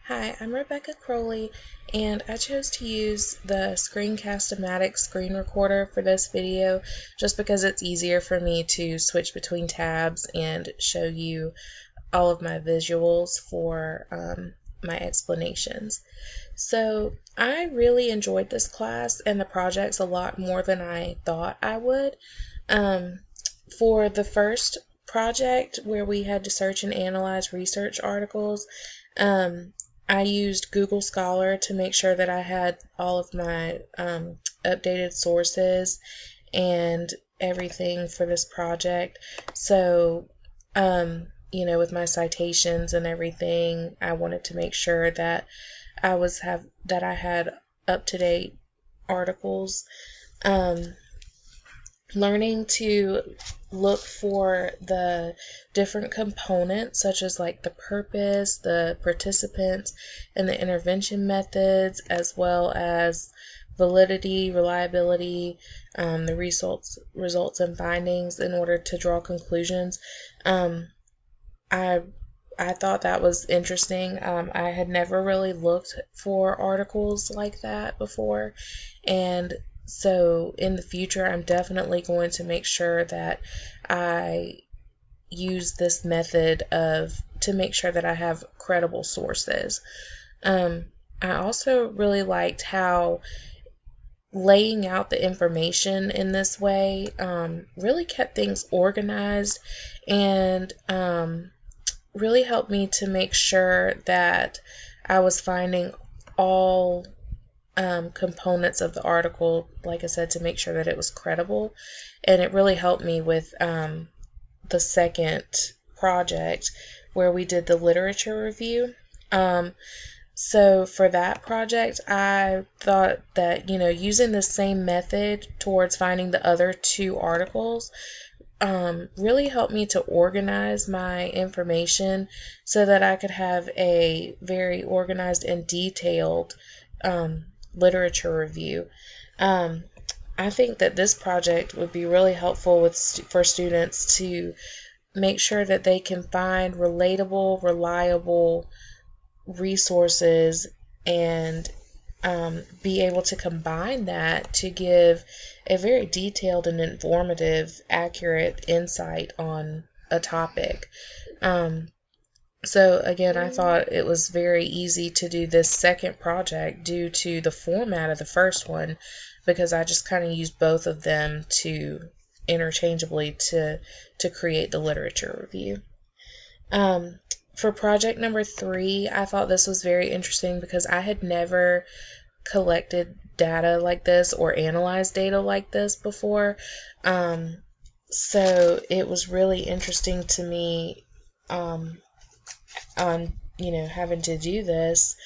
Hi, I'm Rebecca Crowley, and I chose to use the Screencast-O-Matic screen recorder for this video just because it's easier for me to switch between tabs and show you all of my visuals for my explanations. So I really enjoyed this class and the projects a lot more than I thought I would. For the first project where we had to search and analyze research articles, I used Google Scholar to make sure that I had all of my updated sources and everything for this project. So, with my citations and everything, I wanted to make sure that I had up-to-date articles. Learning to look for the different components, such as like the purpose, the participants, and the intervention methods, as well as validity, reliability, the results and findings in order to draw conclusions. I thought that was interesting. I had never really looked for articles like that before, and so in the future, I'm definitely going to make sure that I use this method to make sure that I have credible sources. I also really liked how laying out the information in this way really kept things organized and really helped me to make sure that I was finding all components of the article, like I said, to make sure that it was credible. And it really helped me with the second project where we did the literature review. So for that project, I thought that, using the same method towards finding the other two articles really helped me to organize my information so that I could have a very organized and detailed literature review. I think that this project would be really helpful for students to make sure that they can find relatable, reliable resources and be able to combine that to give a very detailed and informative, accurate insight on a topic. So again, I thought it was very easy to do this second project due to the format of the first one, because I just kind of used both of them interchangeably to create the literature review. For project number 3, I thought this was very interesting because I had never collected data like this or analyzed data like this before. So it was really interesting to me on having to do this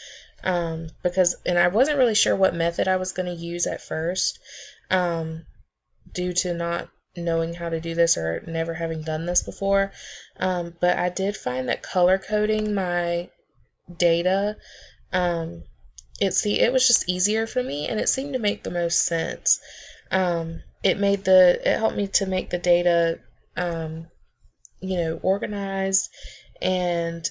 because I wasn't really sure what method I was going to use at first due to not knowing how to do this or never having done this before, but I did find that color coding my data it was just easier for me, and it seemed to make the most sense. It helped me to make the data organized, and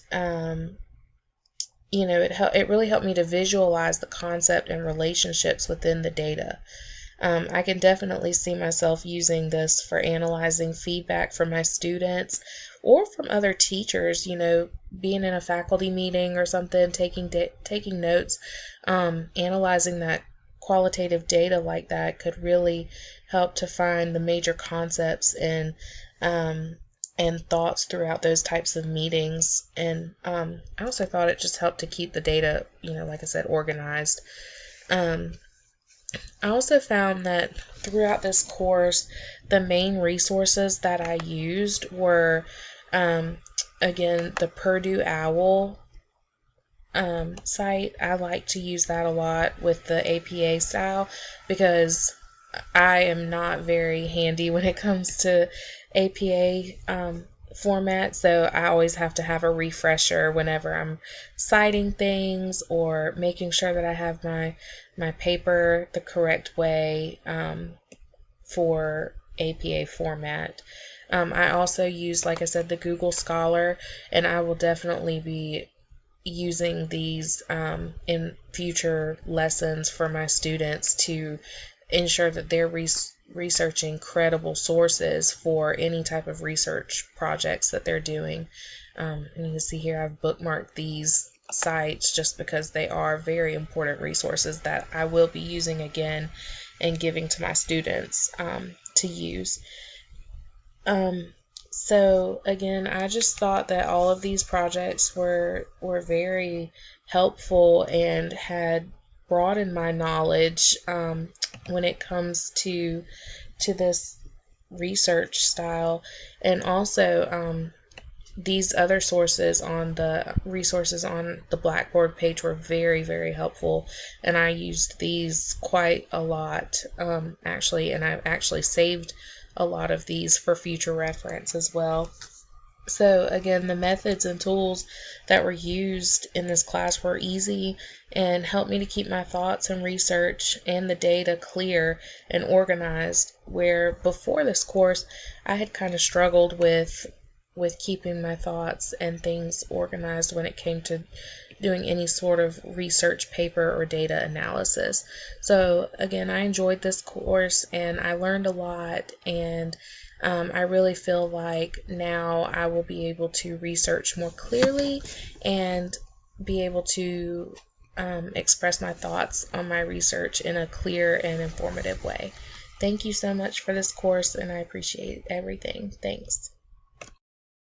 it really helped me to visualize the concept and relationships within the data. I can definitely see myself using this for analyzing feedback from my students or from other teachers, being in a faculty meeting or something, taking notes, analyzing that qualitative data like that could really help to find the major concepts and thoughts throughout those types of meetings. And I also thought it just helped to keep the data, like I said, organized. I also found that throughout this course, the main resources that I used were, again, the Purdue OWL site. I like to use that a lot with the APA style because I am not very handy when it comes to APA format, so I always have to have a refresher whenever I'm citing things or making sure that I have my paper the correct way for APA format. I also use, like I said, the Google Scholar, and I will definitely be using these in future lessons for my students to ensure that they're researching credible sources for any type of research projects that they're doing. And you can see here I've bookmarked these sites just because they are very important resources that I will be using again and giving to my students to use. So again, I just thought that all of these projects were very helpful and had broadened my knowledge when it comes to this research style, and also these other sources on the resources on the Blackboard page were very helpful, and I used these quite a lot actually, and I've actually saved a lot of these for future reference as well. So again, the methods and tools that were used in this class were easy and helped me to keep my thoughts and research and the data clear and organized, where before this course I had kind of struggled with keeping my thoughts and things organized when it came to doing any sort of research paper or data analysis. So again, I enjoyed this course and I learned a lot, and I really feel like now I will be able to research more clearly and be able to express my thoughts on my research in a clear and informative way. Thank you so much for this course, and I appreciate everything. Thanks.